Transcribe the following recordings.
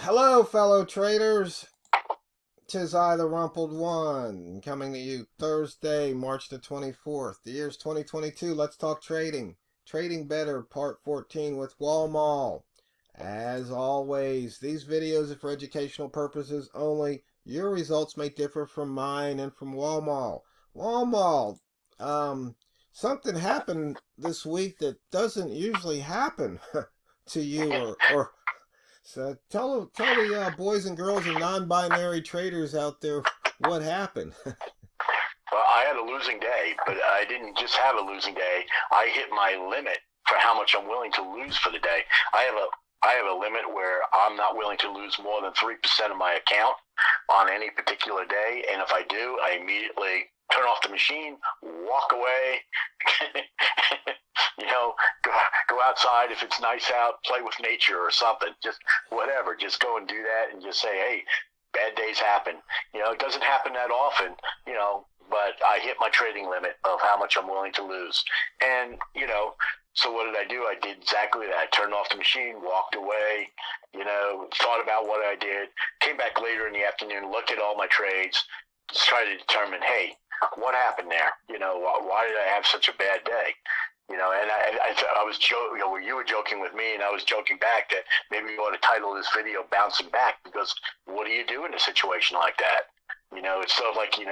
Hello, fellow traders. 'Tis I, the Rumpled One, coming to you Thursday, March the 24th. The year's 2022. Let's talk trading. Trading Better, Part 14 with Walmal. As always, these videos are for educational purposes only. Your results may differ from mine and from Walmal. Walmal, something happened this week that doesn't usually happen to you or so tell the boys and girls and non-binary traders out there what happened. Well, I had a losing day, but I didn't just have a losing day. I hit my limit for how much I'm willing to lose for the day. I have a limit where I'm not willing to lose more than 3% of my account on any particular day, and if I do, I immediately turn off the machine, walk away, go outside if it's nice out, play with nature or something, just whatever. Just go and do that and just say, hey, bad days happen. It doesn't happen that often, but I hit my trading limit of how much I'm willing to lose. And, so what did I do? I did exactly that. I turned off the machine, walked away, thought about what I did, came back later in the afternoon, looked at all my trades, just tried to determine, hey, what happened there? Why did I have such a bad day? And I was joking, you were joking with me, and I was joking back that maybe we ought to title this video "Bouncing Back," because what do you do in a situation like that? It's sort of like, you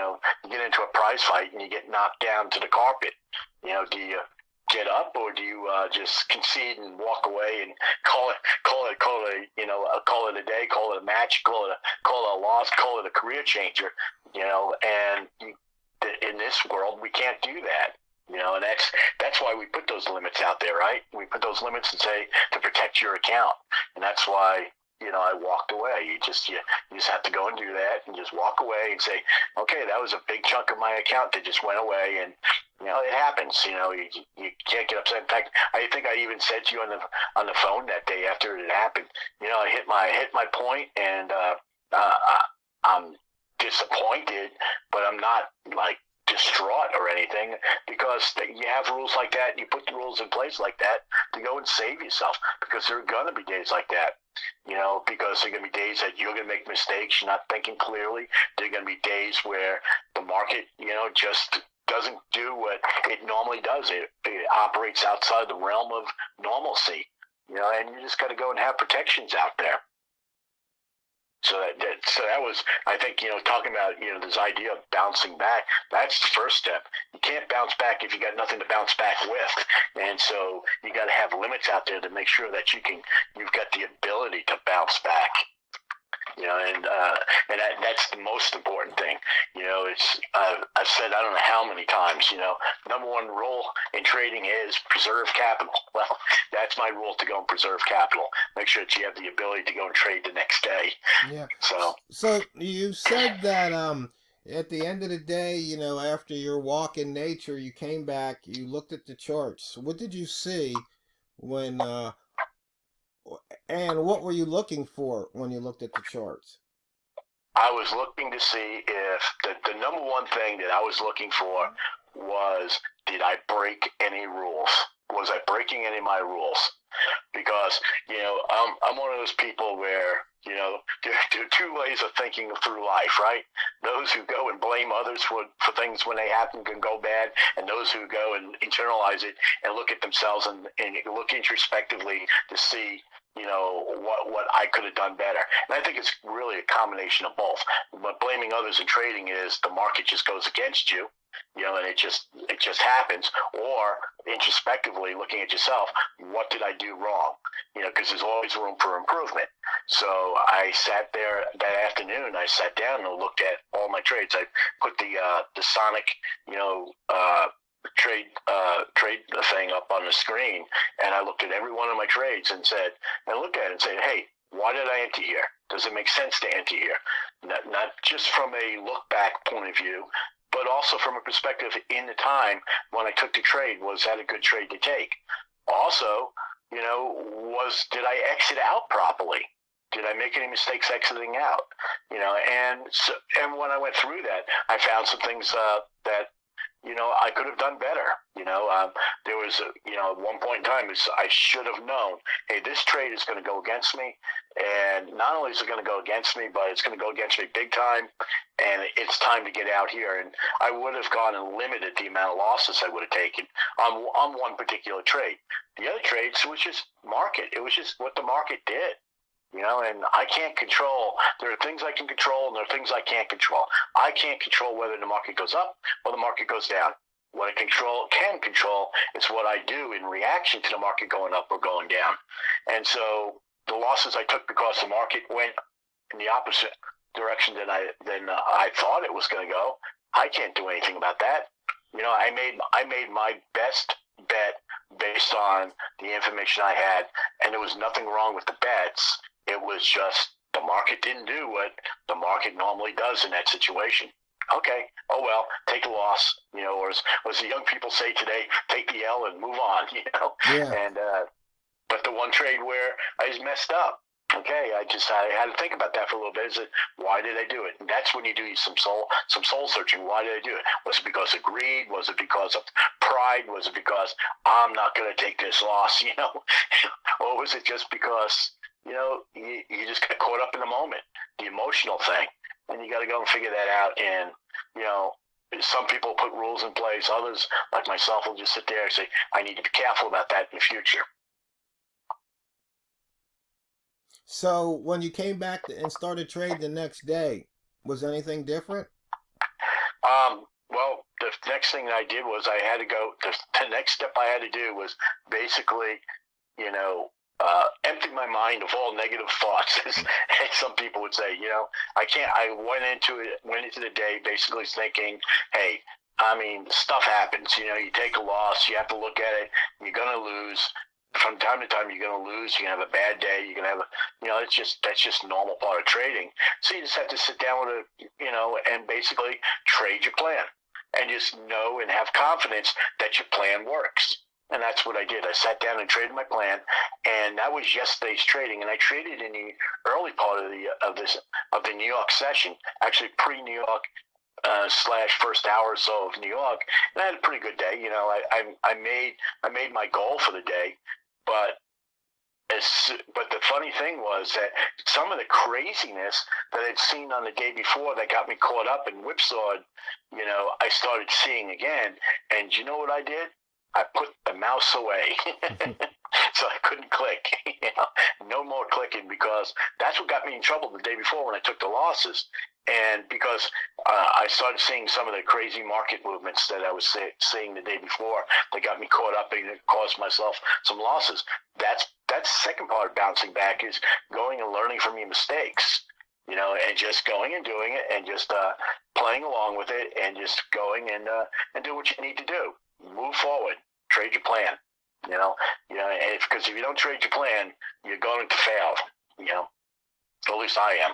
get into a prize fight and you get knocked down to the carpet. Do you get up, or do you just concede and walk away and call it a day, call it a match, call it a loss, call it a career changer? And in this world, we can't do that. And that's why we put those limits out there, right? We put those limits and say to protect your account, and that's why I walked away. You just have to go and do that, and just walk away and say, okay, that was a big chunk of my account that just went away, and it happens. You can't get upset. In fact, I think I even said to you on the phone that day after it happened. I hit my point, and I'm disappointed, but I'm not like distraught or anything, because you have rules like that, and you put the rules in place like that to go and save yourself, because there are going to be days like that, because there are going to be days that you're going to make mistakes, you're not thinking clearly. There are going to be days where the market, just doesn't do what it normally does. It operates outside the realm of normalcy, and you just got to go and have protections out there. So that was, I think, talking about, this idea of bouncing back, that's the first step. You can't bounce back if you got nothing to bounce back with. And so you got to have limits out there to make sure that you've got the ability to bounce back. And that's the most important thing. I've said I don't know how many times, number one rule in trading is preserve capital. Well, that's my rule, to go and preserve capital. Make sure that you have the ability to go and trade the next day. Yeah. So You said that at the end of the day, after your walk in nature, you came back, you looked at the charts. What did you see when and what were you looking for when you looked at the charts? I was looking to see if the number one thing that I was looking for was, did I break any rules? Was I breaking any of my rules? Because, I'm one of those people where, there are two ways of thinking through life, right? Those who go and blame others for things when they happen can go bad, and those who go and internalize it and look at themselves and look introspectively to see, what I could have done better. And I think it's really a combination of both. But blaming others in trading is the market just goes against you, and it just happens. Or introspectively looking at yourself, what did I do wrong? Because there's always room for improvement. So I sat there that afternoon. I sat down and looked at all my trades. I put the Sonic, trade thing up on the screen, and I looked at every one of my trades and looked at it and said, hey, why did I enter here? Does it make sense to enter here? Not just from a look back point of view, but also from a perspective in the time when I took the trade. Was that a good trade to take? Also, did I exit out properly? Did I make any mistakes exiting out? And when I went through that, I found some things that I could have done better. There was, at one point in time, I should have known, hey, this trade is going to go against me. And not only is it going to go against me, but it's going to go against me big time. And it's time to get out here. And I would have gone and limited the amount of losses I would have taken on one particular trade. The other trades, it was just market. It was just what the market did. And I can't control. There are things I can control, and there are things I can't control. I can't control whether the market goes up or the market goes down. What I can control is what I do in reaction to the market going up or going down. And so the losses I took because the market went in the opposite direction than I thought it was going to go, I can't do anything about that. I made my best bet based on the information I had, and there was nothing wrong with the bets. It was just the market didn't do what the market normally does in that situation. Okay, oh well, take a loss, or as the young people say today, take the L and move on, Yeah. And but the one trade where I was messed up, okay, I had to think about that for a little bit. Is it, why did I do it? And that's when you do some soul searching. Why did I do it? Was it because of greed? Was it because of pride? Was it because I'm not going to take this loss? Or was it just because you just got caught up in the moment, the emotional thing, and you got to go and figure that out. And some people put rules in place. Others, like myself, will just sit there and say, I need to be careful about that in the future. So when you came back and started trading the next day, was anything different? Well, the next thing I did was I had to go. The next step I had to do was basically, empty my mind of all negative thoughts, as some people would say. I went into the day basically thinking, hey, stuff happens. You take a loss, you have to look at it. You're gonna lose. From time to time, you're going to lose. You're going to have a bad day. You're going to have that's just a normal part of trading. So you just have to sit down with and basically trade your plan and just know and have confidence that your plan works. And that's what I did. I sat down and traded my plan, and that was yesterday's trading. And I traded in the early part of the New York session, actually pre-New York. / first hour or so of New York, and I had a pretty good day. I made my goal for the day, but the funny thing was that some of the craziness that I'd seen on the day before that got me caught up and whipsawed, I started seeing again. And you know what I did? I put the mouse away. So I couldn't click. No more clicking, because that's what got me in trouble the day before when I took the losses. And because I started seeing some of the crazy market movements that I was seeing the day before that got me caught up and it caused myself some losses. That's the second part of bouncing back, is going and learning from your mistakes, and just going and doing it and just playing along with it and just going and do what you need to do. Move forward, trade your plan, because if you don't trade your plan, you're going to fail, at least I am.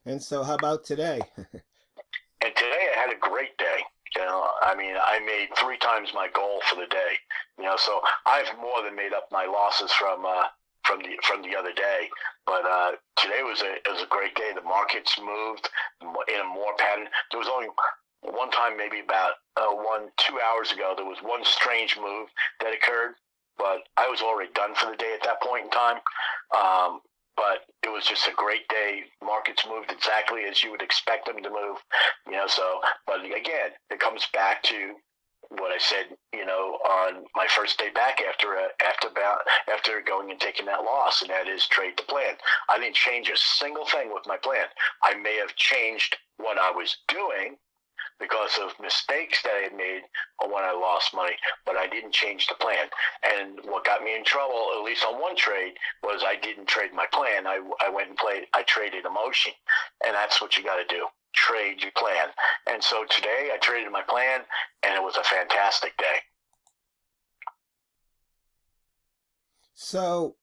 And so how about today? And today I had a great day. I made 3 times my goal for the day. So I've more than made up my losses from the other day. But today was a great day. The markets moved in a more pattern. There was only one time, maybe about 2 hours ago, there was one strange move that occurred, but I was already done for the day at that point in time. But it was just a great day. Markets moved exactly as you would expect them to move, but again, it comes back to what I said, on my first day back after going and taking that loss, and that is trade the plan. I didn't change a single thing with my plan. I may have changed what I was doing because of mistakes that I had made when I lost money, but I didn't change the plan. And what got me in trouble, at least on one trade, was I didn't trade my plan. I went and I traded emotion, and that's what you got to do. Trade your plan. And so today I traded my plan, and it was a fantastic day. So,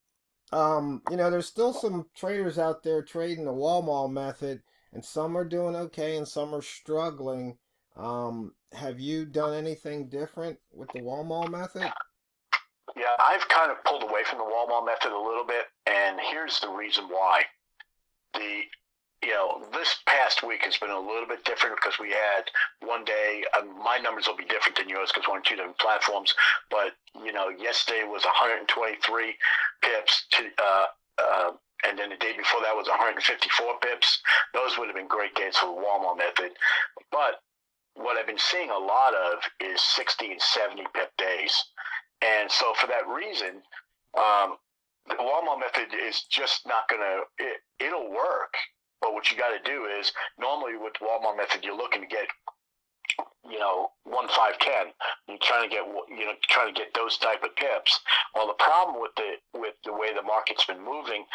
there's still some traders out there trading the Walmal method, and some are doing okay and some are struggling. Have you done anything different with the Walmal method? Yeah, I've kind of pulled away from the Walmal method a little bit, and here's the reason why. this past week has been a little bit different because we had one day. My numbers will be different than yours because we're on two different platforms. But yesterday was 123 pips and then the day before that was 154 pips. Those would have been great days for the Walmal method. But what I've been seeing a lot of is 60 and 70 pip days. And so for that reason, the Walmal method is just not going to, it'll work. But what you got to do is, normally with the Walmal method, you're looking to get, 1, 5, 10. You're trying to get those type of pips. Well, the problem with the way the market's been moving,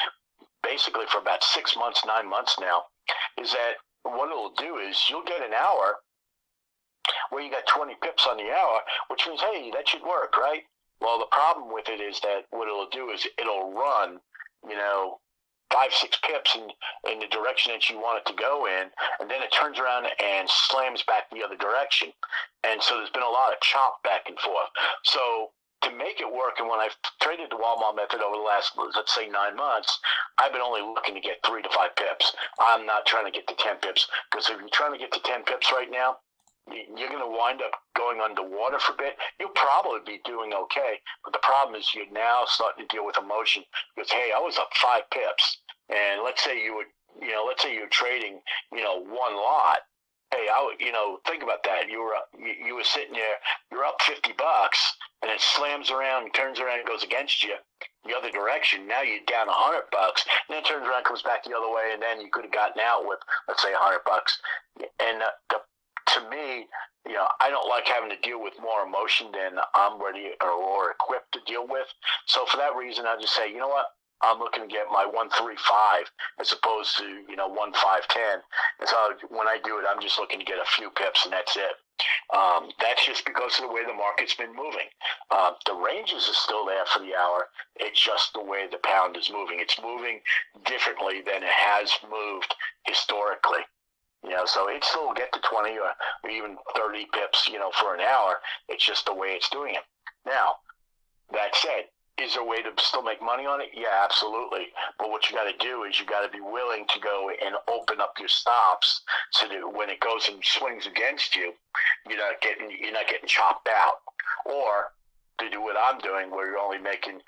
basically for about 6 months, 9 months now, is that what it'll do is you'll get an hour where you got 20 pips on the hour, which means, hey, that should work, right? Well, the problem with it is that what it'll do is it'll run, 5, 6 pips in the direction that you want it to go in, and then it turns around and slams back the other direction. And so there's been a lot of chop back and forth. So to make it work, and when I've traded the Walmal method over the last, let's say, 9 months, I've been only looking to get 3 to 5 pips. I'm not trying to get to 10 pips, because if you're trying to get to 10 pips right now, you're going to wind up going underwater for a bit. You'll probably be doing okay, but the problem is you're now starting to deal with emotion because, hey, I was up 5 pips, and let's say you were trading, one lot. Hey, think about that. You were sitting there, you're up $50, and it slams around, turns around, and goes against you the other direction. Now you're down $100, and then it turns around, comes back the other way, and then you could have gotten out with, let's say, $100. And to me, I don't like having to deal with more emotion than I'm ready or equipped to deal with. So for that reason, I just say, you know what? I'm looking to get my 135 as opposed to 1510. And so when I do it, I'm just looking to get a few pips, and that's it. That's just because of the way the market's been moving. The ranges are still there for the hour. It's just the way the pound is moving. It's moving differently than it has moved historically. So it still will get to 20 or even 30 pips, for an hour. It's just the way it's doing it. Now, that said, is there a way to still make money on it? Yeah, absolutely. But what you got to do is you got to be willing to go and open up your stops so that when it goes and swings against you, you're not getting chopped out. Or to do what I'm doing, where you're only making,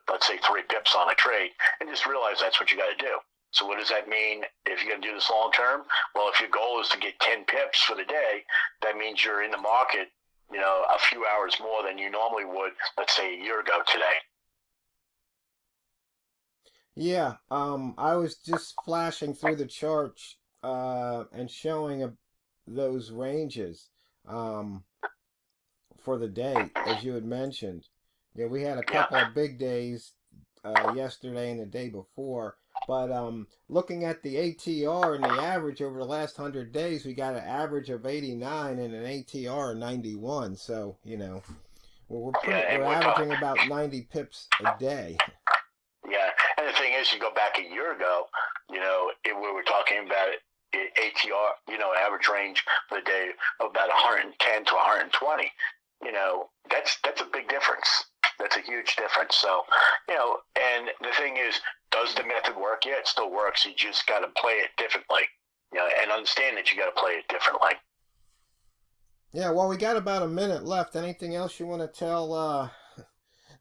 let's say 3 pips on a trade, and just realize that's what you got to do. So what does that mean if you're going to do this long term? Well, if your goal is to get 10 pips for the day, that means you're in the market, a few hours more than you normally would, let's say, a year ago today. Yeah, I was just flashing through the charts and showing those ranges for the day, as you had mentioned. Yeah, we had a couple of big days yesterday and the day before. But looking at the ATR and the average over the last 100 days, we got an average of 89 and an ATR of 91. So, we're averaging about 90 pips a day. Yeah, and the thing is, you go back a year ago, we were talking about ATR, average range for the day of about 110 to 120. That's a big difference. That's a huge difference. So, and the thing is, does the method work? Yeah, it still works. You just got to play it differently, and understand that you got to play it differently. Yeah, well, we got about a minute left. Anything else you want to tell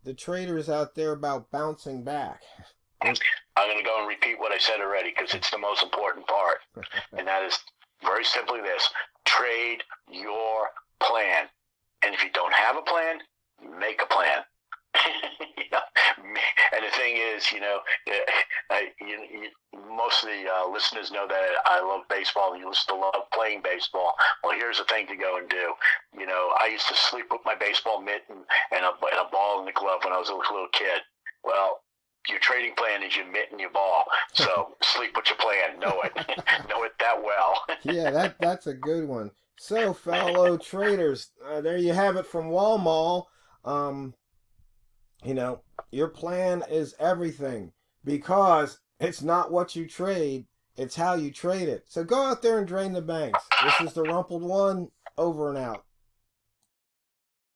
the traders out there about bouncing back? I'm going to go and repeat what I said already because it's the most important part, and that is very simply this: trade your plan. And if you don't have a plan, make a plan. And the thing is, most of the listeners know that I love baseball and you used to love playing baseball. Well, here's the thing to go and do. I used to sleep with my baseball mitt and a ball in the glove when I was a little kid. Well, your trading plan is your mitt and your ball. So sleep with your plan. Know it. Know it that well. Yeah, that's a good one. So, fellow traders, there you have it from Walmal. Your plan is everything because it's not what you trade, it's how you trade it. So go out there and drain the banks. This is TheRumpledOne, over and out.